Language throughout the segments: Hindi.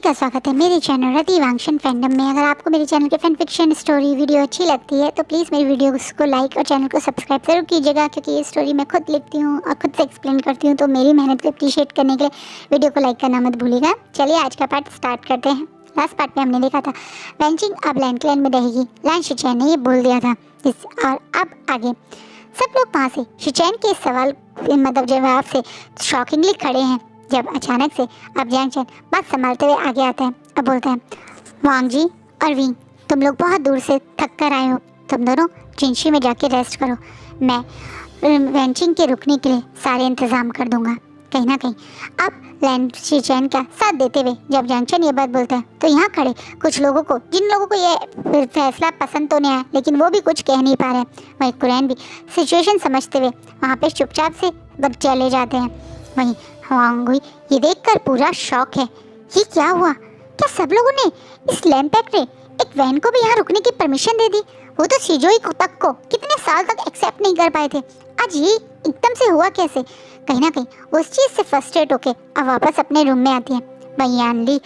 का स्वागत है मेरे चैनल रतिवांशन फैंडम में। अगर आपको मेरे चैनल के फैन फिक्शन स्टोरी वीडियो अच्छी लगती है तो प्लीज़ मेरी वीडियो को लाइक और चैनल को सब्सक्राइब ज़रूर कीजिएगा, क्योंकि ये स्टोरी मैं खुद लिखती हूँ और खुद से एक्सप्लेन करती हूँ, तो मेरी मेहनत को अप्रिशिएट करने के लिए वीडियो को लाइक करना मत भूलिएगा। चलिए आज का पार्ट स्टार्ट करते हैं। लास्ट पार्ट में हमने देखा था वेंचिंग अब लैंड क्लैन में रहेगी। लैंड शिचैन ने ये बोल दिया था और अब आगे सब लोग वहाँ से शिचैन के सवाल जवाब से शॉकिंगली खड़े हैं, जब अचानक से अब जैंगचैन बात संभालते हुए आगे आता है। अब बोलता है, वांग जी और विंग, तुम लोग बहुत दूर से थक कर आए हो, तुम दोनों जिनशी में जाके रेस्ट करो। मैं वेंचिंग के रुकने के लिए सारे इंतज़ाम कर दूंगा। कहीं ना कहीं अब लैंड शिचैन का साथ देते हुए जब जैंगचैन ये बात बोलता है तो यहाँ खड़े कुछ लोगों को, जिन लोगों को ये फैसला पसंद तो नहीं आया लेकिन वो भी कुछ कह नहीं पा रहे, वहीं कुरैन भी सिचुएशन समझते हुए वहाँ पे चुपचाप से चले जाते हैं। वहीं वांगुई ये देखकर पूरा शॉक है। ये क्या हुआ? क्या सब लोगों ने इस लैंपैक ने एक वैन को भी यहाँ रुकने की परमिशन दे दी? वो तो शिजोई तक को कितने साल तक एक्सेप्ट नहीं कर पाए थे, आज ये एकदम से हुआ कैसे? कहीं ना कहीं उस चीज़ से फ्रस्ट्रेट होके अब वापस अपने रूम में आती है। वहीं यानली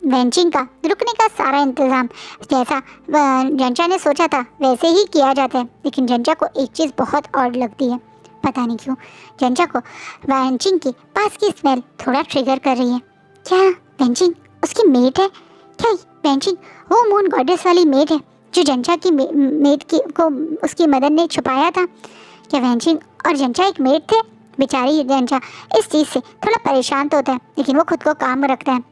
वेंचिंग का रुकने का सारा इंतज़ाम जैसा जंचा ने सोचा था वैसे ही किया जाता है, लेकिन जंचा को एक चीज़ बहुत ऑड लगती है। पता नहीं क्यों जंचा को वेंचिंग के पास की स्मेल थोड़ा ट्रिगर कर रही है। क्या वेंचिंग उसकी मेट है? क्या वेंचिंग वो मून गॉडेस वाली मेट है जो जंचा की मेट की को उसकी मदर ने छुपाया था? क्या वेंचिंग और जंचा एक मेट थे? बेचारी जंचा इस चीज़ से थोड़ा परेशान तो होता है, लेकिन वो खुद को काम रखता है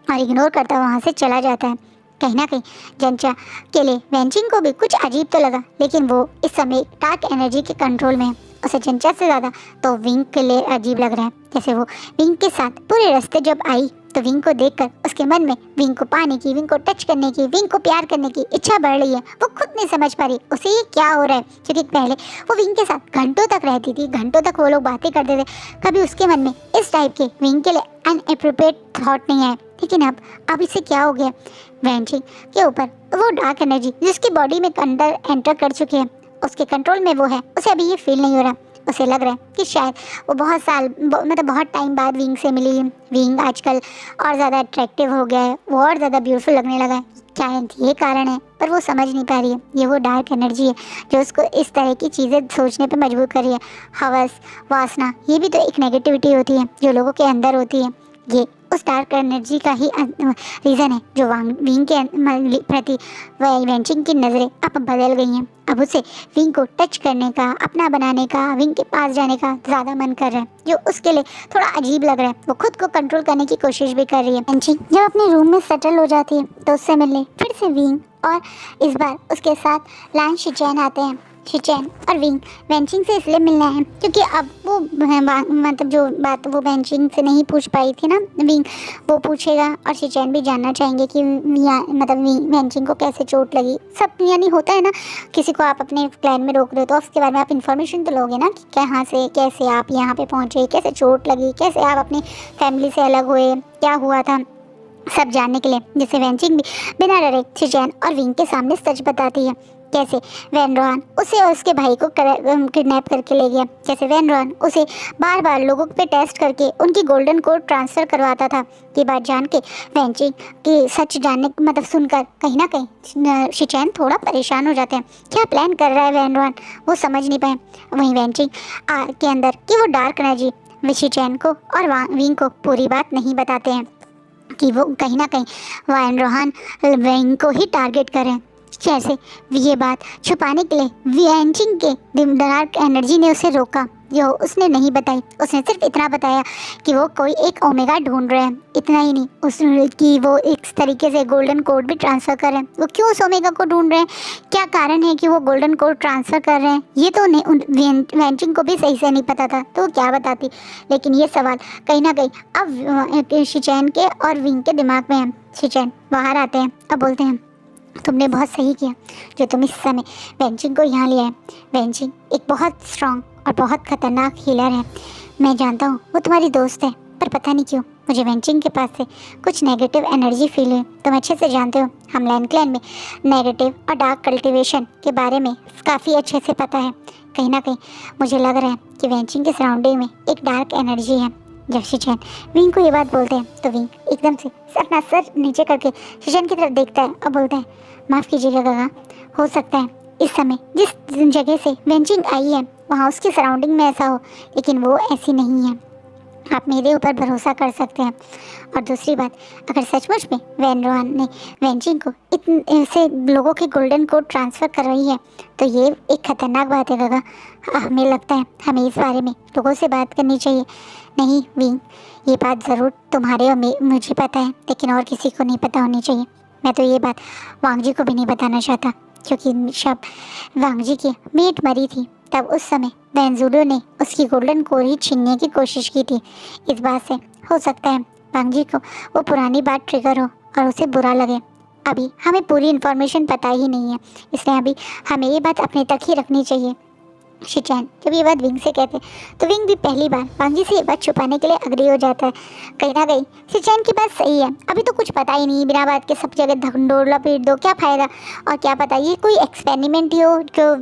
और इग्नोर करता वहाँ से चला जाता है। कहीं ना कहीं जंचा के लिए वेंचिंग को भी कुछ अजीब तो लगा, लेकिन वो इस समय डार्क एनर्जी के कंट्रोल में है। उसे जंचा से ज़्यादा तो विंग के लिए अजीब लग रहा है। जैसे वो विंग के साथ पूरे रास्ते जब आई तो विंग को देखकर उसके मन में विंग को पाने की, विंग को टच करने की, विंग को प्यार करने की इच्छा बढ़ रही है। वो खुद नहीं समझ पा रही उसे ये क्या हो रहा है, क्योंकि पहले वो विंग के साथ घंटों तक रहती थी, घंटों तक वो लोग बातें करते थे, कभी उसके मन में इस टाइप के विंग के लिए अनएप्रोप्रिएट थॉट नहीं आए। लेकिन अब इसे क्या हो गया? वेंचिंग के ऊपर वो डार्क एनर्जी जिसकी बॉडी में अंदर एंटर कर चुकी है, उसके कंट्रोल में वो है, उसे अभी ये फील नहीं हो रहा। उसे लग रहा है कि शायद वो बहुत टाइम बाद विंग से मिली है। विंग आजकल और ज़्यादा अट्रैक्टिव हो गया है, वो और ज़्यादा ब्यूटीफुल लगने लगा है। शायद ये कारण है, पर वो समझ नहीं पा रही है। ये वो डार्क एनर्जी है जो उसको इस तरह की चीज़ें सोचने पे मजबूर कर रही है। हवस, वासना, ये भी तो एक नेगेटिविटी होती है जो लोगों के अंदर होती है। ये उस डार्क एनर्जी का ही रीज़न है जो विंग के प्रति वेंचिंग की नज़रें अब बदल गई हैं। अब उसे विंग को टच करने का, अपना बनाने का, विंग के पास जाने का ज़्यादा मन कर रहा है, जो उसके लिए थोड़ा अजीब लग रहा है। वो खुद को कंट्रोल करने की कोशिश भी कर रही है। वेंचिंग जब अपने रूम में सेटल हो जाती है तो उससे मिलने फिर से विंग और इस बार उसके साथ लैंड शिचैन आते हैं। शिचैन और विंग वेंचिंग से इसलिए मिलना है क्योंकि अब वो जो बात वो वेंचिंग से नहीं पूछ पाई थी ना विंग, वो पूछेगा और शिचैन भी जानना चाहेंगे कि वेंचिंग को कैसे चोट लगी। सब यानी होता है ना, किसी को आप अपने प्लान में रोक रहे हो तो उसके बारे में आप इन्फॉर्मेशन तो लोगे ना कि कहाँ से कैसे आप यहाँ पे पहुँचे, कैसे चोट लगी, कैसे आप अपनी फैमिली से अलग हुए, क्या हुआ था, सब जानने के लिए। जैसे वेंचिंग भी बिना डरे शिचैन और विंग के सामने सच बताती है। कैसे वैन रोहान उसे और उसके भाई को किडनैप करके ले गया, कैसे वैन रोहान उसे बार बार लोगों पे टेस्ट करके उनकी गोल्डन कोड ट्रांसफ़र करवाता था। ये बात जान के वेंचिंग की सच जानने सुनकर कहीं ना कहीं शिचैन थोड़ा परेशान हो जाते हैं। क्या प्लान कर रहा है वैन रोहान, वो समझ नहीं पाए। वहीं वेंचिंग के अंदर कि वो डार्क एनर्जी शिचैन को और विंग को पूरी बात नहीं बताते हैं कि वो कहीं ना कहीं वैन रोहान विंग को ही टारगेट करें। जैसे ये बात छुपाने के लिए वेंचिंग के डार्क एनर्जी ने उसे रोका, जो उसने नहीं बताई। उसने सिर्फ इतना बताया कि वो कोई एक ओमेगा ढूंढ रहे हैं। इतना ही नहीं, कि वो एक तरीके से गोल्डन कोड भी ट्रांसफ़र कर रहे हैं। वो क्यों उस ओमेगा को ढूंढ रहे हैं, क्या कारण है कि वो गोल्डन कोड ट्रांसफ़र कर रहे हैं, ये तो वेंचिंग को भी सही से नहीं पता था, तो वो क्या बताती। लेकिन ये सवाल कहीं ना कहीं अब शिचैन के और विंग के दिमाग में है। शिचैन बाहर आते हैं, अब बोलते हैं, तुमने बहुत सही किया जो तुम इस समय वेंचिंग को यहाँ लिया है। वेंचिंग एक बहुत स्ट्रांग और बहुत ख़तरनाक हीलर है। मैं जानता हूँ वो तुम्हारी दोस्त है, पर पता नहीं क्यों मुझे वेंचिंग के पास से कुछ नेगेटिव एनर्जी फील हुई। तुम अच्छे से जानते हो हम लैंड क्लैन में नेगेटिव और डार्क कल्टिवेशन के बारे में काफ़ी अच्छे से पता है। कहीं ना कहीं मुझे लग रहा है कि वेंचिंग के सराउंडिंग में एक डार्क एनर्जी है जब शिचैन विंग को ये बात बोलते हैं तो विंग एकदम से अपना सर नीचे करके शिचैन की तरफ देखता है और बोलता है, माफ़ कीजिएगा काका, हो सकता है इस समय जिस जगह से वेंचिंग आई है वहाँ उसकी सराउंडिंग में ऐसा हो, लेकिन वो ऐसी नहीं है। आप मेरे ऊपर भरोसा कर सकते हैं। और दूसरी बात, अगर सचमुच में वैन रोहान ने वेंचिंग को इतने से लोगों के गोल्डन कोड ट्रांसफ़र कर रही है तो ये एक ख़तरनाक बात है काका। हमें लगता है हमें इस बारे में लोगों से बात करनी चाहिए। नहीं विंग, ये बात ज़रूर तुम्हारे और मुझे पता है, लेकिन और किसी को नहीं पता होनी चाहिए। मैं तो ये बात वांग जी को भी नहीं बताना चाहता, क्योंकि जब वांग जी की मेट मरी थी तब उस समय वैन ज़ुडो ने उसकी गोल्डन कोर ही छीनने की कोशिश की थी। इस बात से हो सकता है वांग जी को वो पुरानी बात ट्रिगर हो और उसे बुरा लगे। अभी हमें पूरी इन्फॉर्मेशन पता ही नहीं है, इसलिए अभी हमें ये बात अपने तक ही रखनी चाहिए। शिचैन जब ये बात विंग से कहते तो विंग भी पहली बार वांग जी से ये बात छुपाने के लिए अग्री हो जाता है। कहीं ना कहीं शिचैन की बात सही है, अभी तो कुछ पता ही नहीं, बिना बात के सब जगह धंडोर लपेट दो, क्या फ़ायदा। और क्या पता ये कोई एक्सपेरिमेंट ही हो जो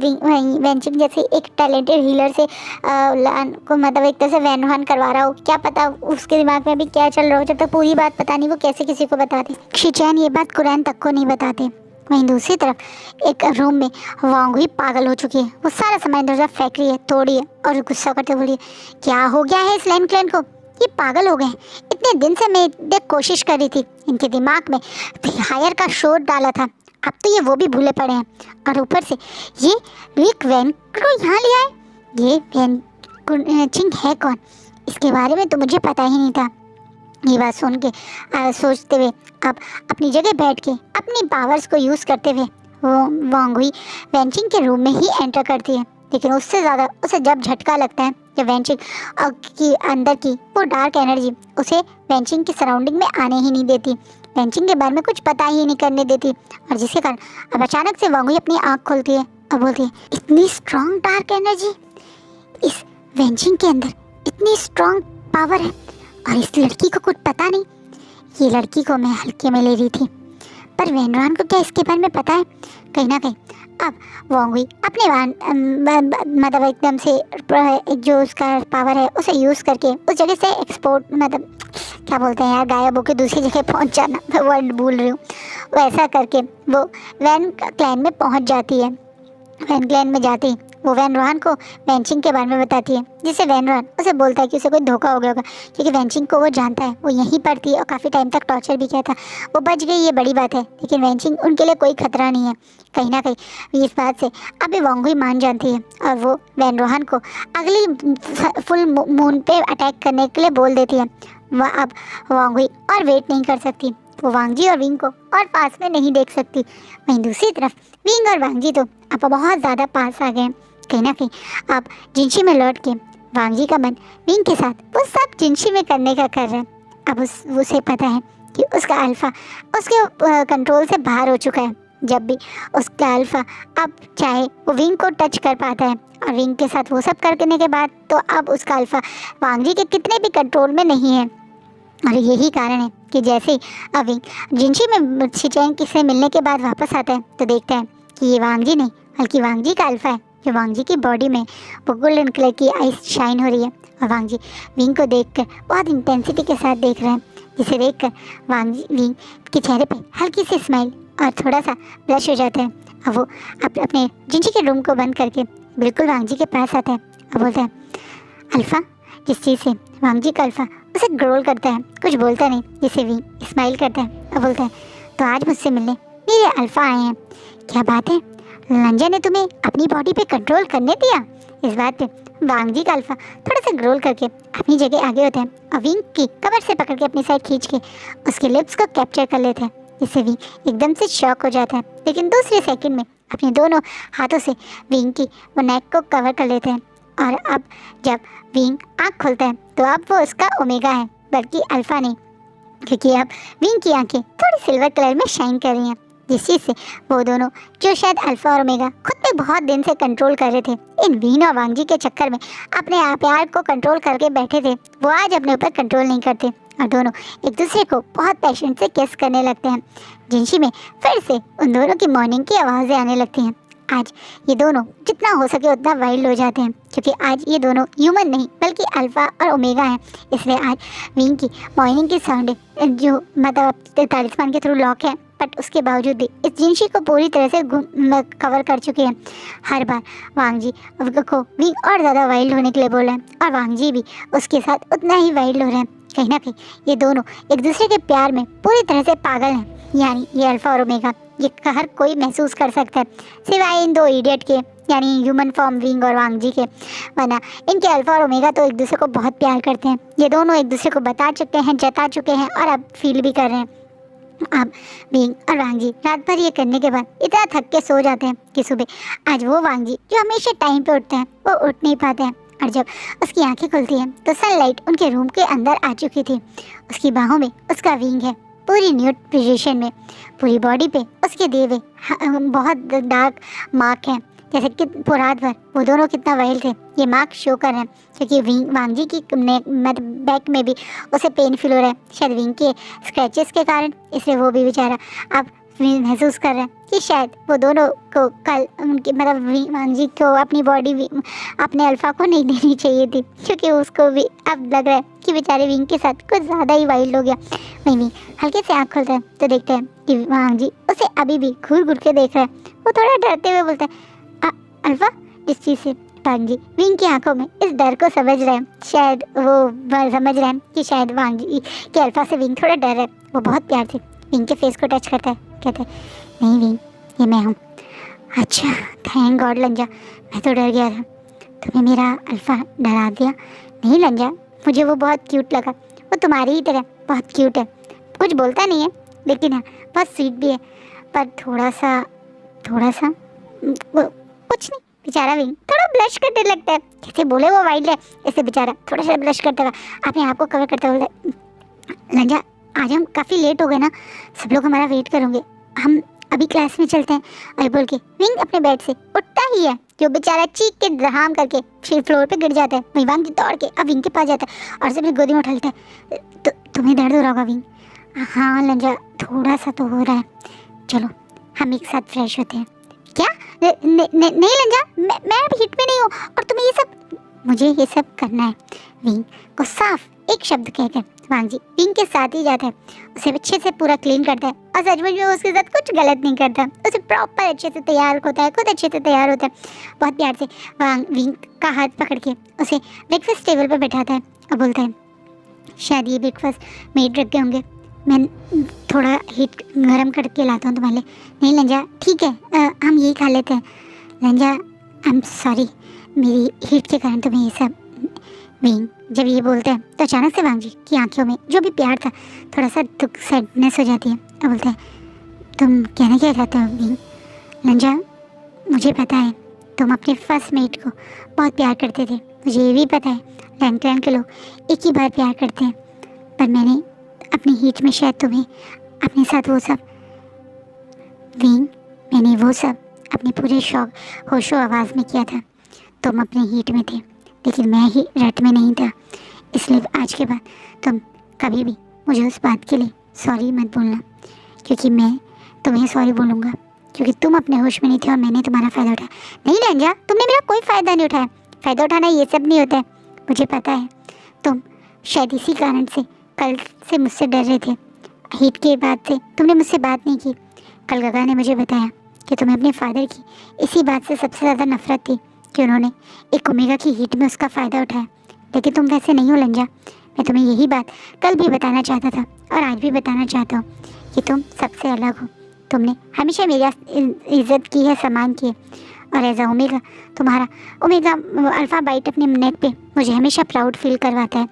वेंचिंग जैसे एक टैलेंटेड हीलर से को मतलब एक तरह से वैन रोहान करवा रहा हो। क्या पता उसके दिमाग में भी क्या चल रहा हो, जब तक पूरी बात पता नहीं वो कैसे किसी को बताते। शिचैन ये बात कुरैन तक को नहीं बताते। वहीं दूसरी तरफ एक रूम में वांग हुई पागल हो चुकी है। वो सारा सामान इधर उधर फेंक रही है, तोड़ी है और गुस्सा करते बोली, क्या हो गया है इस लैन क्लैन को, ये पागल हो गए हैं। इतने दिन से मैं देख कोशिश कर रही थी, इनके दिमाग में हायर का शोर डाला था, अब तो ये वो भी भूले पड़े हैं। और ऊपर से ये विक वैन को यहाँ लिया है। ये वैन चिंग है कौन, इसके बारे में तो मुझे पता ही नहीं था। ये बात सुन के सोचते हुए अब अपनी जगह बैठ के अपनी पावर्स को यूज़ करते हुए वो वांग हुई वेंचिंग के रूम में ही एंटर करती है। लेकिन उससे ज़्यादा उसे जब झटका लगता है जब वेंचिंग की अंदर की वो डार्क एनर्जी उसे वेंचिंग की सराउंडिंग में आने ही नहीं देती, वेंचिंग के बारे में कुछ पता ही नहीं करने देती। और जिसके कारण अब अचानक से वांग हुई अपनी आँख खोलती है और बोलती है, इतनी स्ट्रॉन्ग डार्क एनर्जी इस वेंचिंग के अंदर, इतनी स्ट्रॉन्ग पावर है और इस लड़की को कुछ पता नहीं। ये लड़की को मैं हल्के में ले रही थी, पर वैन रोहान को क्या इसके बारे में पता है। कहीं ना कहीं अब वांग हुई अपने मतलब एकदम से जो उसका पावर है उसे यूज़ करके उस जगह से एक्सपोर्ट मतलब क्या बोलते हैं यार, गायब होकर दूसरी जगह पहुंच जाना, मैं वर्ड भूल रही हूँ। वैसा करके वो वैन क्लैन में पहुंच जाती है। वैन क्लैन में जाती वो वैन रोहान को वेंचिंग के बारे में बताती है, जिससे वैन रोहान उसे बोलता है कि उसे कोई धोखा हो गया होगा, क्योंकि वेंचिंग को वो जानता है, वो यहीं पर थी और काफ़ी टाइम तक टॉर्चर भी किया था। वो बच गई, ये बड़ी बात है, लेकिन वेंचिंग उनके लिए कोई खतरा नहीं है। कहीं ना कहीं इस बात से अभी वांग हुई मान जाती है और वो वैन रोहान को अगली फुल मून पे अटैक करने के लिए बोल देती है। वह अब वांग हुई और वेट नहीं कर सकती, वो वांग जी और विंग को और पास में नहीं देख सकती। वहीं दूसरी तरफ विंग और वांग जी तो अब बहुत ज़्यादा पास आ गए। कहीं ना कहीं अब जिनशी में लौट के वांग जी का मन विंग के साथ वो सब जिनशी में करने का कर रहा है। अब उसे पता है कि उसका अल्फ़ा उसके कंट्रोल से बाहर हो चुका है। जब भी उसका अल्फ़ा अब चाहे वो विंग को टच कर पाता है और विंग के साथ वो सब करने के बाद तो अब उसका अल्फ़ा वांग जी के कितने भी कंट्रोल में नहीं है। और यही कारण है कि जैसे ही अभी जिनशी में शिचैन से मिलने के बाद वापस आता है तो देखता है कि ये वांग जी नहीं बल्कि वांग जी का अल्फ़ा है, जो वांग जी की बॉडी में वो गोल्डन कलर की आइस शाइन हो रही है। और वांग जी विंग को देखकर बहुत इंटेंसिटी के साथ देख रहे हैं, जिसे देखकर वांग जी विंग के चेहरे पे हल्की सी स्माइल और थोड़ा सा ब्लश हो जाता है। और वो अपने जिनशी के रूम को बंद करके बिल्कुल वांग जी के पास आता है और बोलता है, अल्फ़ा, जिस चीज़ से वांग जी का अल्फ़ा उसे ग्रोल करता है, कुछ बोलता नहीं, जिसे विंग स्माइल करता है और बोलता है, तो आज मुझसे मिलने मेरे अल्फ़ा आए हैं। क्या बात है, लंजा ने तुम्हें अपनी बॉडी पे कंट्रोल करने दिया। इस बात पे वांग जी का अल्फ़ा थोड़ा सा ग्रोल करके अपनी जगह आगे होते हैं और विंग की कमर से पकड़ के अपनी साइड खींच के उसके लिप्स को कैप्चर कर लेते हैं, जिससे विंग एकदम से शॉक हो जाता है। लेकिन दूसरे सेकंड में अपने दोनों हाथों से विंग की वो नेक को कवर कर लेते हैं। और अब जब विंग आँख खोलता है तो अब वो उसका ओमेगा है, बल्कि अल्फ़ा नहीं, क्योंकि अब विंग की आंखें थोड़ी सिल्वर कलर में शाइन कर रही हैं, जिस चीज़ से वो दोनों जो शायद अल्फ़ा और ओमेगा खुद पे बहुत दिन से कंट्रोल कर रहे थे, इन विंग और वांग जी के चक्कर में अपने आप प्यार को कंट्रोल करके बैठे थे, वो आज अपने ऊपर कंट्रोल नहीं करते और दोनों एक दूसरे को बहुत पैशन से किस करने लगते हैं। जिनशी में फिर से उन दोनों की मॉर्निंग की आवाज़ें आने लगती हैं आज ये दोनों जितना हो सके उतना वाइल्ड हो जाते हैं, क्योंकि आज ये दोनों ह्यूमन नहीं बल्कि अल्फ़ा और ओमेगा हैं। इसलिए आज विंग की मॉर्निंग की साउंड जो मतलब तालिस्मान के थ्रू लॉक है, बट उसके बावजूद भी इस जिनशी को पूरी तरह से कवर कर चुके हैं। हर बार वांग जी को विंग और ज़्यादा वाइल्ड होने के लिए बोल रहे हैं और वांग जी भी उसके साथ उतना ही वाइल्ड हो रहे हैं। कहीं ना कहीं ये दोनों एक दूसरे के प्यार में पूरी तरह से पागल हैं। यानी ये अल्फ़ा और ओमेगा ये हर कोई महसूस कर सकता है सिवाय इन दो इडियट के, यानी ह्यूमन फॉर्म विंग और वांग जी के। वरना इनके अल्फ़ा और ओमेगा तो एक दूसरे को बहुत प्यार करते हैं। ये दोनों एक दूसरे को बता चुके हैं, जता चुके हैं और अब फील भी कर रहे हैं। अब विंग और वांग जी रात भर ये करने के बाद इतना थक के सो जाते हैं कि सुबह आज वो वांग जी जो हमेशा टाइम पे उठते हैं वो उठ नहीं पाते हैं। और जब उसकी आंखें खुलती हैं तो सनलाइट उनके रूम के अंदर आ चुकी थी। उसकी बाहों में उसका विंग है पूरी न्यूड पोजीशन में, पूरी बॉडी पे उसके दिए हुए बहुत डार्क मार्क हैं, जैसे कि रात भर वो दोनों कितना वाइल्ड थे ये मार्क शो कर रहे हैं। क्योंकि विंग वांग जी की बैक में भी उसे पेन फील हो रहा है, शायद विंग के स्क्रैचेस के कारण, इसलिए वो भी बेचारा अब महसूस कर रहे हैं कि शायद वो दोनों को कल उनकी मतलब वांग जी को अपनी बॉडी अपने अल्फ़ा को नहीं देनी चाहिए थी, क्योंकि उसको भी अब लग रहा है कि बेचारे विंग के साथ कुछ ज़्यादा ही वाइल्ड हो गया। वहीं विंग हल्के से आँख खोलता है तो देखते हैं कि वांग जी उसे अभी भी घूर घूर के देख रहा है। वो थोड़ा डरते हुए बोलता है अल्फ़ा, इस चीज़ से वांग जी विंग की आंखों में इस डर को समझ रहे हैं। शायद वो समझ रहे हैं कि शायद वांग जी के अल्फ़ा से विंग थोड़ा डर है। वो बहुत प्यार से विंग के फेस को टच करता है, कहते हैं नहीं विंग ये मैं हूँ। अच्छा थैंक गॉड लंजा, मैं तो डर गया था, तुम्हें मेरा अल्फ़ा डरा दिया। नहीं लंजा, मुझे वो बहुत क्यूट लगा, वो तुम्हारी ही तरह बहुत क्यूट है, कुछ बोलता नहीं है लेकिन हाँ बहुत स्वीट भी है, पर थोड़ा सा कुछ नहीं। बेचारा विंग थोड़ा ब्लश करने लगता है, जैसे बोले वो वाइल्ड है ऐसे बेचारा थोड़ा सा ब्लश करता हुआ अपने आप को कवर करता हुआ लंजा आज हम काफ़ी लेट हो गए ना, सब लोग हमारा वेट करेंगे, हम अभी क्लास में चलते हैं। और बोल के विंग अपने बेड से उठता ही है, जो बेचारा चीख के दहाम करके फ्लोर पे गिर जाता है। वहीं वांग जी दौड़ के अब विंग के पास जाता है और उसे अपनी गोदी में उठाता है। तो तुम्हें दर्द हो रहा होगा विंग? हाँ लंजा थोड़ा सा तो हो रहा है, चलो हम एक साथ फ्रेश होते हैं। क्या? नहीं लंजा, मैं अब हिट में नहीं हूँ और तुम्हें ये सब, मुझे ये सब करना है। विंग को साफ एक शब्द कहकर वांग जी विंग के साथ ही जाता है, उसे अच्छे से पूरा क्लीन करता है और सचमुच में उसके साथ कुछ गलत नहीं करता, उसे प्रॉपर अच्छे से तैयार होता है, खुद अच्छे से तैयार होता है। बहुत प्यार से वांग विंग का हाथ पकड़ के उसे ब्रेकफास्ट टेबल पर बैठाता है और बोलता है शायद ये ब्रेकफास्ट मेड रख गए होंगे, मैं थोड़ा हीट गर्म करके लाता हूँ तुम्हारे लिए। नहीं लंजा ठीक है, हम यही खा लेते हैं। लंजा आई एम सॉरी, मेरी हीट के कारण तुम्हें ये सब। विंग जब ये बोलते हैं तो अचानक से वांग जी की आंखों में जो भी प्यार था थोड़ा सा दुख सैडनेस हो जाती है और बोलते हैं तुम कहना क्या चाहते हो विंग? लंजा मुझे पता है तुम अपने फर्स्ट मेट को बहुत प्यार करते थे, मुझे ये भी पता है रैंक रैंक के लोग एक ही बार प्यार करते हैं, पर मैंने अपनी हीट में शायद तुम्हें अपने साथ वो सब। विंग मैंने वो सब अपने पूरे शौक होशो आवाज़ में किया था, तुम अपने हीट में थे लेकिन मैं ही रट में नहीं था, इसलिए आज के बाद तुम कभी भी मुझे उस बात के लिए सॉरी मत बोलना, क्योंकि मैं तुम्हें सॉरी बोलूँगा क्योंकि तुम अपने होश में नहीं थे और मैंने तुम्हारा फ़ायदा उठाया। नहीं लंजा, तुमने मेरा कोई फ़ायदा नहीं उठाया, फ़ायदा उठाना ये सब नहीं होता है, मुझे पता है तुम शायद इसी कारण से कल से मुझसे डर रहे थे, हीट के बाद से तुमने मुझसे बात नहीं की। कल गगा ने मुझे बताया कि तुम्हें अपने फादर की इसी बात से सबसे ज़्यादा नफरत थी कि उन्होंने एक ओमेगा की हीट में उसका फ़ायदा उठाया, लेकिन तुम वैसे नहीं हो लंजा। मैं तुम्हें यही बात कल भी बताना चाहता था और आज भी बताना चाहता हूँ कि तुम सबसे अलग हो, तुमने हमेशा मेरी इज्जत की है, सम्मान की है, और एज अ ओमेगा तुम्हारा ओमेगा अल्फ़ा बाइट अपने नेक पे मुझे हमेशा प्राउड फील करवाता है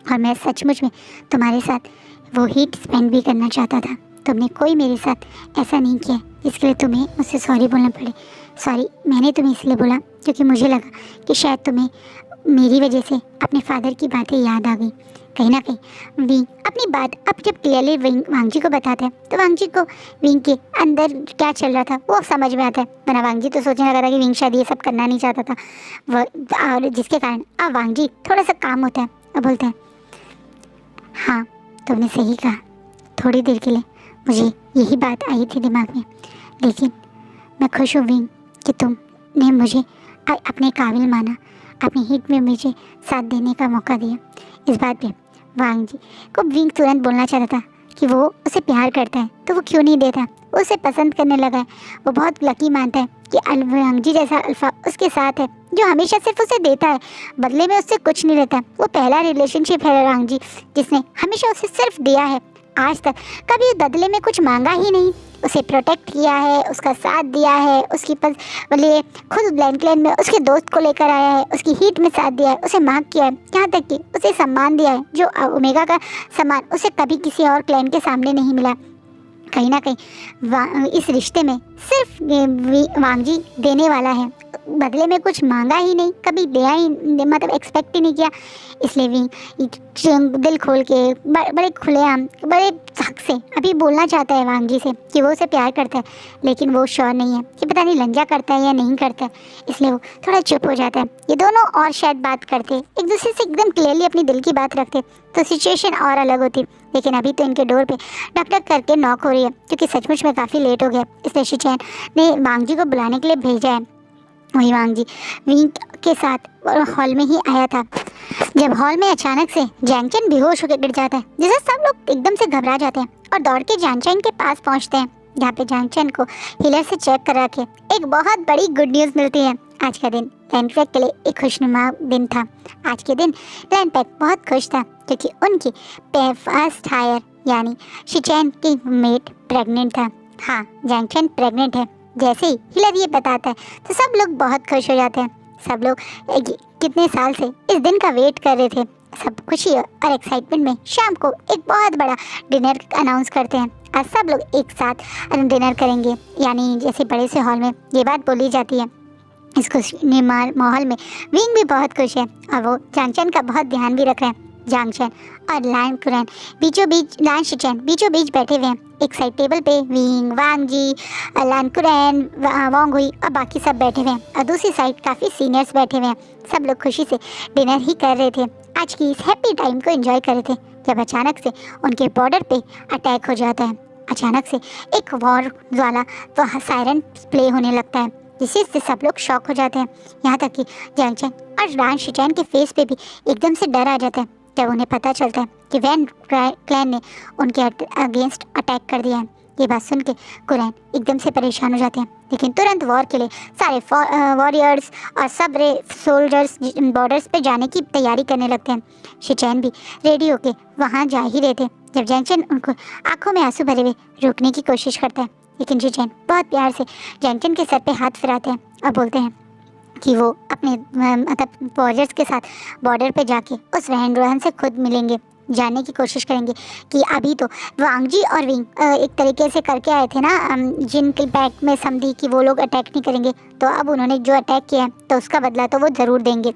और मैं सचमुच में तुम्हारे साथ वो हीट स्पेंड भी करना चाहता था। तुमने कोई मेरे साथ ऐसा नहीं किया इसके लिए तुम्हें मुझसे सॉरी बोलना पड़े। सॉरी मैंने तुम्हें इसलिए बोला क्योंकि मुझे लगा कि शायद तुम्हें मेरी वजह से अपने फादर की बातें याद आ गई। कहीं ना कहीं विंग अपनी बात अब जब क्लियरली वांग जी को बताता है तो वांग जी को विंग के अंदर क्या चल रहा था वो समझ में आता है, वरना वांग जी तो सोचने लगा था कि विंग शायद ये सब करना नहीं चाहता था और जिसके कारण अब वांग जी थोड़ा सा काम होता है और बोलता है हाँ तुमने सही कहा, थोड़ी देर के लिए मुझे यही बात आई थी दिमाग में, लेकिन मैं खुश हूँ विंग कि तुमने मुझे अपने काबिल माना, अपनी हिट में मुझे साथ देने का मौका दिया। इस बात पे वांग जी को विंग तुरंत बोलना चाहता था कि वो उसे प्यार करता है तो वो क्यों नहीं देता, वो उसे पसंद करने लगा है। वो बहुत लकी मानता है कि वांग जी जैसा अल्फा उसके साथ है जो हमेशा सिर्फ उसे देता है, बदले में उससे कुछ नहीं लेता। वो पहला रिलेशनशिप है वांग जी जिसने हमेशा उसे सिर्फ दिया है, आज तक कभी बदले में कुछ मांगा ही नहीं। उसे प्रोटेक्ट किया है, उसका साथ दिया है, उसकी लिए खुद ब्लैंक क्लैन में उसके दोस्त को लेकर आया है, उसकी हीट में साथ दिया है, उसे मार्क किया है, यहाँ तक कि उसे सम्मान दिया है जो ओमेगा का सम्मान उसे कभी किसी और क्लैन के सामने नहीं मिला। कहीं ना कहीं इस रिश्ते में सिर्फ वांग जी देने वाला है, बदले में कुछ मांगा ही नहीं, कभी दिया ही मतलब एक्सपेक्ट ही नहीं किया। इसलिए विंग दिल खोल के बड़े खुलेआम बड़े हक से अभी बोलना चाहता है वांग जी से कि वो उसे प्यार करता है, लेकिन वो श्योर नहीं है कि पता नहीं लंजा करता है या नहीं करता है, इसलिए वो थोड़ा चुप हो जाता है। ये दोनों और शायद बात करते, एक दूसरे से एकदम क्लियरली अपनी दिल की बात रखते तो सिचुएशन और अलग होती। लेकिन अभी तो इनके डोर पे टक टक करके नॉक हो रही है, क्योंकि सचमुच में काफ़ी लेट हो गया, इसलिए शिचैन ने वांग जी को बुलाने के लिए भेजा है। वही वांग जी विंग के साथ हॉल में ही आया था जब हॉल में अचानक से जैंगचैन बेहोश होकर गिर जाता है, जिससे सब लोग एकदम से घबरा जाते हैं और दौड़ के जैंगचैन के पास पहुंचते हैं, जहाँ पे जैंगचैन को हीलर से चेक करा के एक बहुत बड़ी गुड न्यूज़ मिलती है। आज का दिन क्लैन पैक के लिए एक खुशनुमा दिन था। आज के दिन क्लैन पैक बहुत खुश था क्योंकि उनकी फर्स्ट हायर यानी शिचैन की मेट प्रेग्नेंट था। हाँ, जैंगचैन प्रेग्नेंट है। जैसे ही हीलर ये बताता है तो सब लोग बहुत खुश हो जाते हैं। सब लोग कितने साल से इस दिन का वेट कर रहे थे। सब खुशी और एक्साइटमेंट में शाम को एक बहुत बड़ा डिनर अनाउंस करते हैं। आज सब लोग एक साथ डिनर करेंगे, यानी जैसे बड़े से हॉल में ये बात बोली जाती है। इस खुशी माहौल में विंग भी बहुत खुश है और वो जैंगचैन का बहुत ध्यान भी रख रहे हैं। जैंगचैन और लैन कुरैन लैन शिचैन बीचों बीच बैठे हुए हैं। एक साइड टेबल पे विंग, वांग जी, लैन कुरैन, वांग हुई और बाकी सब बैठे हुए हैं, और दूसरी साइड काफ़ी सीनियर्स बैठे हुए हैं। सब लोग खुशी से डिनर ही कर रहे थे, आज की इस हैप्पी टाइम को एंजॉय कर रहे थे, जब अचानक से उनके बॉर्डर पे अटैक हो जाता है। अचानक से एक वॉर वाला तो सायरन प्ले होने लगता है, जिससे सब लोग शॉक हो जाते हैं। यहाँ तक कि जैंगचैन और लैन शिचैन के फेस पे भी एकदम से डर आ जाता है जब उन्हें पता चलता है कि वैन क्लैन ने उनके अगेंस्ट अटैक कर दिया है। ये बात सुन के कुरैन एकदम से परेशान हो जाते हैं, लेकिन तुरंत वॉर के लिए सारे वॉरियर्स और सब सोल्जर्स बॉर्डर्स पे जाने की तैयारी करने लगते हैं। शिचैन भी रेडी होके वहाँ जा ही रहे थे जब जैंगचैन उनको आंखों में आंसू भरे हुए रोकने की कोशिश करता है, लेकिन शिचैन बहुत प्यार से जैंगचैन के सर पे हाथ फिराते हैं और बोलते हैं कि वो अपने मतलब वॉरियर्स के साथ बॉर्डर पे जाके उस वैन रोहन से खुद मिलेंगे, जानने की कोशिश करेंगे कि अभी तो वांग जी और विंग एक तरीके से करके आए थे ना जिनके बैक में समझी कि वो लोग अटैक नहीं करेंगे, तो अब उन्होंने जो अटैक किया तो उसका बदला तो वो ज़रूर देंगे।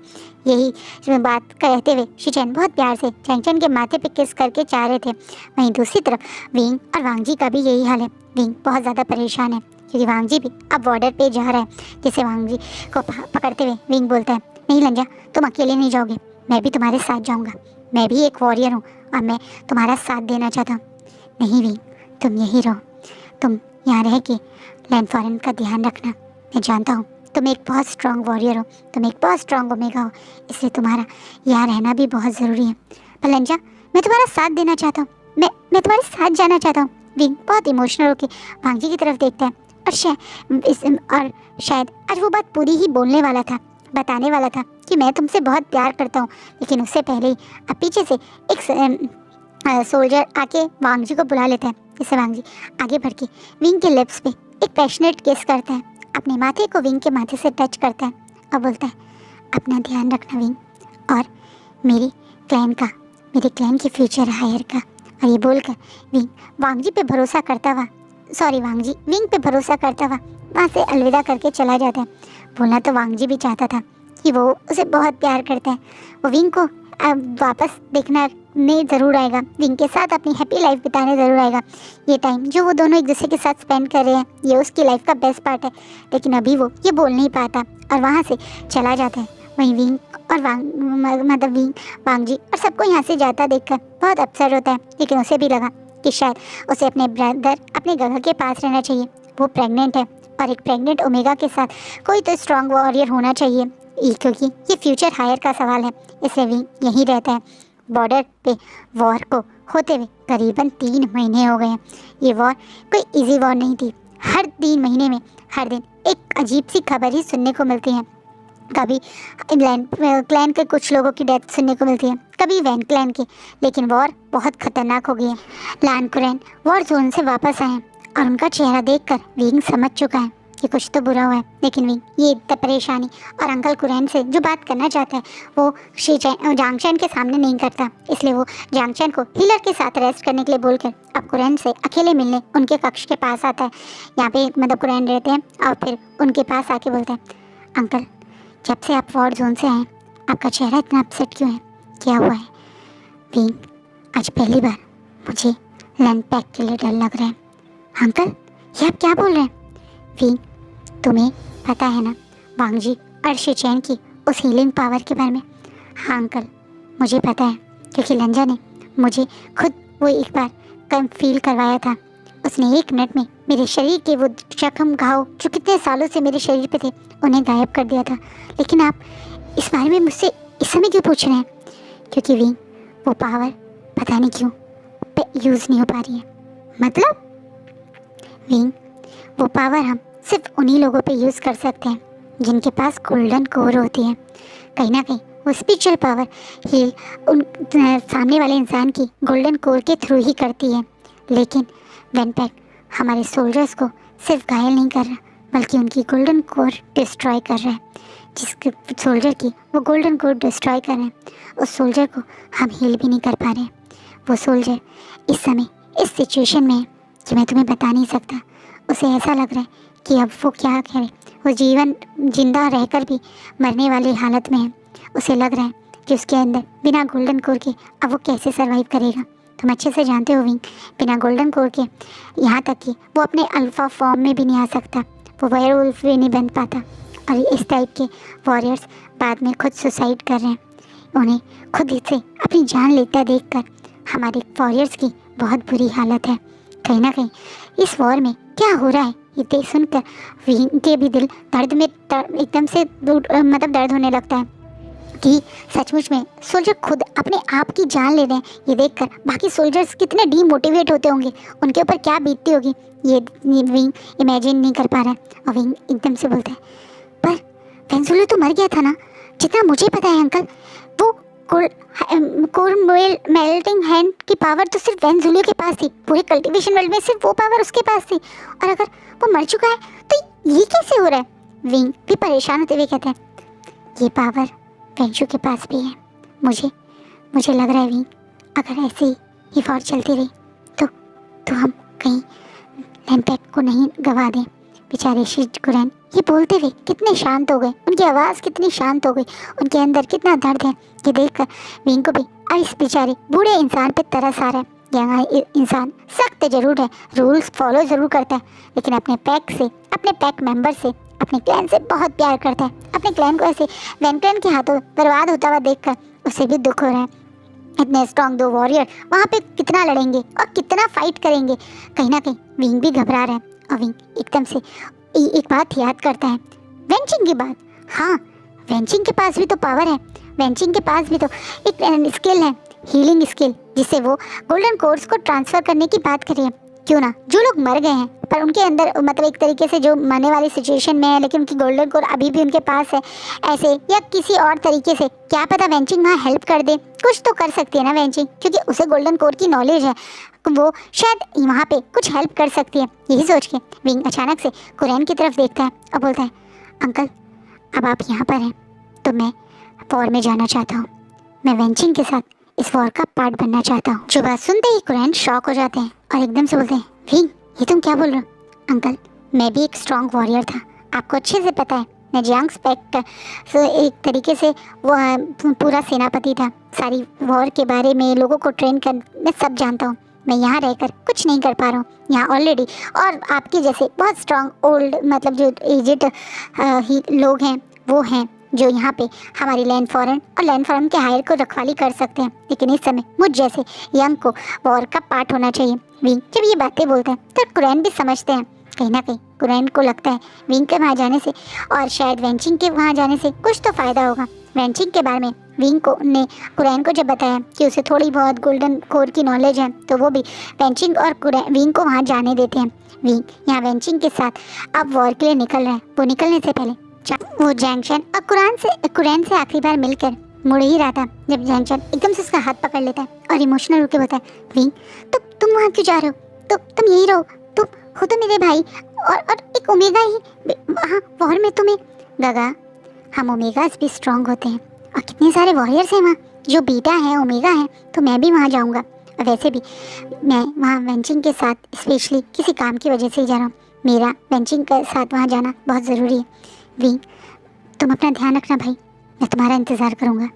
यही बात कहते हुए शिचैन बहुत प्यार से जैंगचैन के माथे पे किस करके चाह रहे थे। वहीं दूसरी तरफ विंग और वांग जी का भी यही हाल है। विंग बहुत ज़्यादा परेशान है क्योंकि वांग जी भी अब बॉर्डर पे जा रहा है। जैसे वांग जी को पकड़ते हुए विंग बोलता है, नहीं लंजा, तुम अकेले नहीं जाओगे, मैं भी तुम्हारे साथ जाऊंगा, मैं भी एक वॉरियर हूँ और मैं तुम्हारा साथ देना चाहता हूँ। नहीं विंग, तुम यहीं रहो, तुम यहाँ रह के लैन फॉरेन का ध्यान रखना। मैं जानता हूँ तुम एक बहुत स्ट्रॉन्ग वॉरियर हो, तुम एक बहुत स्ट्रॉन्ग ओमेगा हो, इसलिए तुम्हारा यहाँ रहना भी बहुत ज़रूरी है। पर लंजा, मैं तुम्हारा साथ देना चाहता हूँ, मैं तुम्हारे साथ जाना चाहता हूँ। विंग बहुत इमोशनल होकर वांग जी की तरफ देखता है और शायद आज वो बात पूरी ही बोलने वाला था, बताने वाला था कि मैं तुमसे बहुत प्यार करता हूँ, लेकिन उससे पहले ही अब पीछे से एक सोल्जर आके वांग जी को बुला लेता है। जिससे वांग जी आगे बढ़ के विंग के लिप्स पे एक पैशनेट किस करता है, अपने माथे को विंग के माथे से टच करता है और बोलता है, अपना ध्यान रखना विंग, और मेरे क्लैन की फ्यूचर हायर का। और ये बोलकर विंग वांग जी पे भरोसा करता हुआ वांग जी विंग पे भरोसा करता हुआ वहाँ से अलविदा करके चला जाता है। बोलना तो वांग जी भी चाहता था कि वो उसे बहुत प्यार करता है, वो विंग को अब वापस देखना नहीं ज़रूर आएगा, विंग के साथ अपनी हैप्पी लाइफ बिताने ज़रूर आएगा। ये टाइम जो वो दोनों एक दूसरे के साथ स्पेंड कर रहे हैं ये उसकी लाइफ का बेस्ट पार्ट है, लेकिन अभी वो ये बोल नहीं पाता और वहाँ से चला जाता है। वहीं विंग और वांग जी और सबको यहाँ से जाता देखकर बहुत अपसेट होता है, लेकिन उसे भी लगा कि शायद उसे अपने ब्रदर अपने गगह के पास रहना चाहिए। वो प्रेग्नेंट है, और एक प्रेग्नेंट ओमेगा के साथ कोई तो स्ट्रॉन्ग वॉरियर होना चाहिए, क्योंकि ये फ्यूचर हायर का सवाल है। इसलिए विंग यहीं रहता है। बॉर्डर पे वॉर को होते हुए करीबन 3 महीने हो गए हैं। ये वॉर कोई इजी वॉर नहीं थी। हर 3 महीने में हर दिन एक अजीब सी खबर ही सुनने को मिलती है। कभी क्लैन के कुछ लोगों की डेथ सुनने को मिलती है, कभी वैन क्लैन की। लेकिन वॉर बहुत खतरनाक हो गई है। लैन कुरैन वॉर जोन से वापस आए हैं और उनका चेहरा देखकर विंग समझ चुका है कि कुछ तो बुरा हुआ है। लेकिन विंग ये इतना परेशानी और अंकल कुरैन से जो बात करना चाहता है वो जांगचैन के सामने नहीं करता। इसलिए वो जांगचैन को हीलर के साथ रेस्ट करने के लिए बोलकर अब कुरैन से अकेले मिलने उनके कक्ष के पास आता है। यहाँ पे मतलब कुरैन रहते हैं और फिर उनके पास आके बोलते हैं, अंकल जब से आप वॉर जोन से आए आपका चेहरा इतना अपसेट क्यों है, क्या हुआ है? विंग आज पहली बार मुझे लैंड पैक के लिए डर लग रहा है। अंकल ये आप क्या बोल रहे हैं? विंग तुम्हें पता है ना वांगजी और शिचैन की उस हीलिंग पावर के बारे में? हाँ अंकल मुझे पता है, क्योंकि लंजा ने मुझे खुद वो एक बार कम फील करवाया था। उसने 1 मिनट में मेरे शरीर के वो जख्म घाव जो कितने सालों से मेरे शरीर पे थे उन्हें गायब कर दिया था। लेकिन आप इस बारे में मुझसे इस समय क्यों पूछ रहे हैं? क्योंकि विंग वो पावर पता नहीं क्यों यूज़ नहीं हो पा रही है। मतलब? विंग वो पावर हम सिर्फ उन्हीं लोगों पे यूज़ कर सकते हैं जिनके पास गोल्डन कोर होती है। कहीं ना कहीं वो स्पिरिचुअल पावर हील उन सामने वाले इंसान की गोल्डन कोर के थ्रू ही करती है। लेकिन वैनपैक हमारे सोल्जर्स को सिर्फ घायल नहीं कर रहा बल्कि उनकी गोल्डन कोर डिस्ट्रॉय कर रहा है। जिस सोल्जर की वो गोल्डन कोर डिस्ट्रॉय कर रहे हैं उस सोल्जर को हम हील भी नहीं कर पा रहे हैं। वो सोल्जर इस समय इस सिचुएशन में है कि मैं तुम्हें बता नहीं सकता। उसे ऐसा लग रहा है कि अब वो क्या करे, वो जिंदा रहकर भी मरने वाली हालत में है। उसे लग रहा है कि उसके अंदर बिना गोल्डन कोर के अब वो कैसे सर्वाइव करेगा। तुम अच्छे से जानते हो विंग, बिना गोल्डन कोर के यहाँ तक कि वो अपने अल्फा फॉर्म में भी नहीं आ सकता, वो वेयरवुल्फ भी नहीं बन पाता। और इस टाइप के वॉरियर्स बाद में खुद सुसाइड कर रहे हैं। उन्हें खुद से अपनी जान लेता देखकर हमारे वॉरियर्स की बहुत बुरी हालत है। कहीं ना कहीं इस वॉर में क्या हो रहा है ये देख सुनकर विंग के भी दिल दर्द में एकदम से मतलब दर्द होने लगता है कि सचमुच में सोल्जर खुद अपने आप की जान ले रहे हैं। ये देखकर बाकी सोल्जर्स कितने डीमोटिवेट होते होंगे, उनके ऊपर क्या बीतती होगी ये विंग इमेजिन नहीं कर पा रहा है। और विंग एकदम से बोलता है, पर वेंजुलो तो मर गया था ना? जितना मुझे पता है अंकल, वो कोर मेल्टिंग हैंड की पावर तो सिर्फ वेंजुलो के पास थी। पूरे कल्टीवेशन वर्ल्ड में सिर्फ वो पावर उसके पास थी, और अगर वो मर चुका है तो ये कैसे हो रहा है? विंग भी परेशान होते हुए कहते हैं, ये पावर वेंजू के पास भी है। मुझे लग रहा है विंग, अगर ऐसे ही ये वॉर चलती रही तो हम कहीं लैंपैक को नहीं गवा दें। बेचारे शिचकुरैन ये बोलते हुए कितने शांत हो गए, उनकी आवाज़ कितनी शांत हो गई, उनके अंदर कितना दर्द है। ये देखकर विंग को भी इस बेचारे बूढ़े इंसान पे तरस आ रहा है। यहाँ इंसान सख्त जरूर है, रूल्स फॉलो ज़रूर करता है, लेकिन अपने पैक मेंबर से, अपने क्लैन से बहुत प्यार करता है। अपने क्लैन को ऐसे वैनक्लैन के हाथों बर्बाद होता हुआ देखकर उसे भी दुख हो रहा है। इतने स्ट्रॉन्ग 2 वॉरियर वहाँ पे कितना लड़ेंगे और कितना फाइट करेंगे। कहीं ना कहीं विंग भी घबरा रहा है। और विंग एकदम से एक बात याद करता है, वेंचिंग की बात। हाँ, वेंचिंग के पास भी तो पावर है, वेंचिंग के पास भी तो एक स्किल है, हीलिंग स्किल, जिससे वो गोल्डन कोर्स को ट्रांसफ़र करने की बात करिए। क्यों ना, जो लोग मर गए हैं पर उनके अंदर मतलब एक तरीके से जो मरने वाली सिचुएशन में है लेकिन उनकी गोल्डन कोर अभी भी उनके पास है, ऐसे या किसी और तरीके से, क्या पता वेंचिंग वहाँ हेल्प कर दे। कुछ तो कर सकती है ना वेंचिंग, क्योंकि उसे गोल्डन कोर की नॉलेज है, वो शायद वहाँ पे कुछ हेल्प कर सकती है। यही सोच के विंग अचानक से कुरैन की तरफ देखता है और बोलता है, अंकल अब आप यहाँ पर हैं तो मैं वॉर में जाना चाहता हूँ। मैं वेंचिंग के साथ इस वॉर का पार्ट बनना चाहता हूँ। जो बात सुनते ही कुरैन शॉक हो जाते हैं और एकदम से बोलते हैं, विंग ये तुम क्या बोल रहे हो? अंकल मैं भी एक स्ट्रॉन्ग वॉरियर था, आपको अच्छे से पता है। मैं जियांग स्पेक्ट एक तरीके से वो पूरा सेनापति था, सारी वॉर के बारे में लोगों को ट्रेन कर मैं सब जानता हूँ। मैं यहाँ रहकर कुछ नहीं कर पा रहा हूँ यहाँ ऑलरेडी, और आपके जैसे बहुत स्ट्रॉन्ग ओल्ड मतलब जो एजेड लोग हैं वो हैं जो यहाँ पे हमारी लैंड फॉरन के हायर को रखवाली कर सकते हैं। लेकिन इस समय मुझ जैसे यंग को वॉर का पार्ट होना चाहिए। विंग जब ये बातें बोलते हैं तो कुरैन भी समझते हैं कहीं ना कहीं कुरैन को लगता है विंग के वहाँ जाने से और शायद वेंचिंग के वहाँ जाने से कुछ तो फ़ायदा होगा। वेंचिंग के बारे में विंग को ने कुरैन को जब बताया कि उसे थोड़ी बहुत गोल्डन कोर की नॉलेज है, तो वो भी वेंचिंग और विंग को वहाँ जाने देते हैं। विंग यहाँ वेंचिंग के साथ अब वॉर के लिए निकल रहा है। वो निकलने से पहले वो जैंगशन और कुरैन से आखिरी बार मिलकर मुड़ ही रहा था जब जैंगशन एकदम से उसका हाथ पकड़ लेता है और इमोशनल होकर बोलता है, विंग तुम वहाँ क्यों जा रहे हो? तुम यही रहो, तुम हो तो मेरे भाई और एक ओमेगा ही वहाँ वॉर में तुम्हें। गगा, हम ओमेगास भी स्ट्रांग होते हैं और कितने सारे वॉरियर्स हैं वहाँ जो बीटा हैं, ओमेगा हैं, तो मैं भी वहाँ जाऊँगा। और वैसे भी मैं वहाँ वेंचिंग के साथ स्पेशली किसी काम की वजह से ही जा रहा हूँ। मेरा वेंचिंग के साथ वहाँ जाना बहुत ज़रूरी है। विंग तुम अपना ध्यान रखना भाई, मैं तुम्हारा इंतज़ार करूँगा।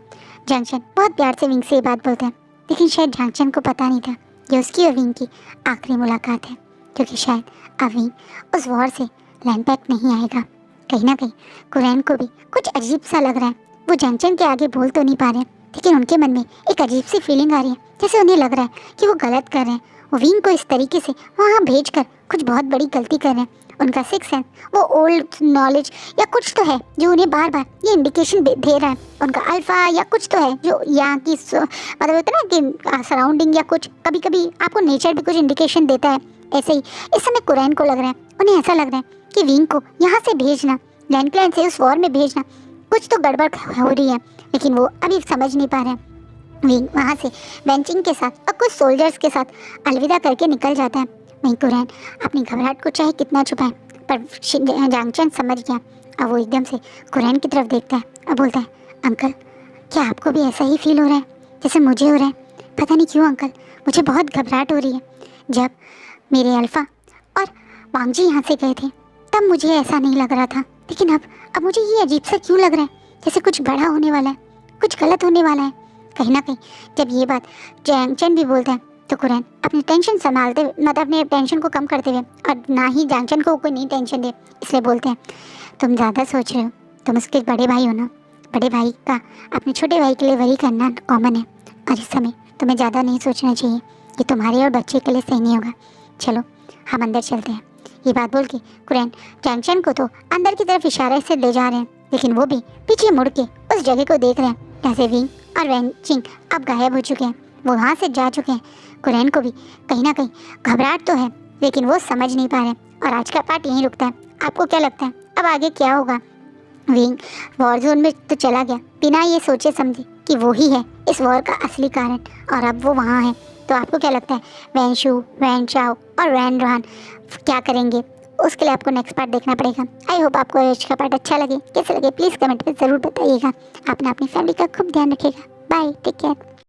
जैंगशन बहुत प्यार से विंग से ये बात बोलता है, लेकिन शायद जैंगशन को पता नहीं था ये उसकी और विंग की आखिरी मुलाकात है, क्योंकि शायद अब विंग उस वॉर से लैंड बैक नहीं आएगा। कहीं ना कहीं कुरैन को भी कुछ अजीब सा लग रहा है। वो जैंगशन के आगे बोल तो नहीं पा रहे, लेकिन उनके मन में एक अजीब सी फीलिंग आ रही है, जैसे उन्हें लग रहा है कि वो गलत कर रहे हैं। वो विंग को इस तरीके से वहाँ भेज कर कुछ बहुत बड़ी गलती कर रहे हैं। उनका सिक्स सेंस, वो ओल्ड नॉलेज या कुछ तो है जो उन्हें बार बार ये इंडिकेशन दे रहा है। उनका अल्फा या कुछ तो है जो यहाँ की मतलब होता है ना कि सराउंडिंग या कुछ, कभी कभी आपको नेचर भी कुछ इंडिकेशन देता है। ऐसे ही इस समय कुरैन को लग रहा है, उन्हें ऐसा लग रहा है कि विंग को यहाँ से भेजना, लैंड क्लैन से उस वॉर में भेजना, कुछ तो गड़बड़ हो रही है, लेकिन वो अभी समझ नहीं पा रहे हैं। विंग वहाँ से वेंचिंग के साथ और कुछ सोल्जर्स के साथ अलविदा करके निकल जाता है। वहीं कुरैन अपनी घबराहट को चाहे कितना छुपाए, पर जैंगशन समझ गया। अब वो एकदम से कुरैन की तरफ देखता है और बोलता है, अंकल क्या आपको भी ऐसा ही फील हो रहा है जैसे मुझे हो रहा है? पता नहीं क्यों अंकल, मुझे बहुत घबराहट हो रही है। जब मेरे अल्फ़ा और वांगजी यहाँ से गए थे तब मुझे ऐसा नहीं लग रहा था, लेकिन अब मुझे ये अजीब सा क्यों लग रहा है, जैसे कुछ बड़ा होने वाला है, कुछ गलत होने वाला है। कहीं ना कहीं जब ये बात जैंगशन भी बोलता है तो कुरैन अपनी टेंशन संभालते मतलब अपने टेंशन को कम करते हुए, और ना ही जैंगशन को कोई नई टेंशन दे, इसलिए बोलते हैं, तुम ज़्यादा सोच रहे हो, तुम उसके बड़े भाई हो ना, बड़े भाई का अपने छोटे भाई के लिए वरी करना कॉमन है, और इस समय तुम्हें ज़्यादा नहीं सोचना चाहिए, ये तुम्हारे और बच्चे के लिए सही नहीं होगा। चलो हम अंदर चलते हैं। ये बात बोल के कुरैन जैंगशन को तो अंदर की तरफ इशारे से ले जा रहे हैं, लेकिन वो भी पीछे मुड़ के उस जगह को देख रहे हैं जहाँ से विंग और वेंचिंग अब गायब हो चुके हैं, वो वहाँ से जा चुके हैं। कुरैन को भी कहीं ना कहीं घबराहट तो है, लेकिन वो समझ नहीं पा रहे। और आज का पार्ट यहीं रुकता है। आपको क्या लगता है अब आगे क्या होगा? विंग वॉर जोन में तो चला गया बिना ये सोचे समझे कि वो ही है इस वॉर का असली कारण, और अब वो वहाँ है। तो आपको क्या लगता है वैन शू, वैन चाओ और वैन रोहान क्या करेंगे? उसके लिए आपको नेक्स्ट पार्ट देखना पड़ेगा। आई होप आपको आज का पार्ट अच्छा लगे। कैसे लगे प्लीज़ कमेंट में ज़रूर बताइएगा। अपना अपनी फैमिली का खूब ध्यान रखिएगा। Bye, take care.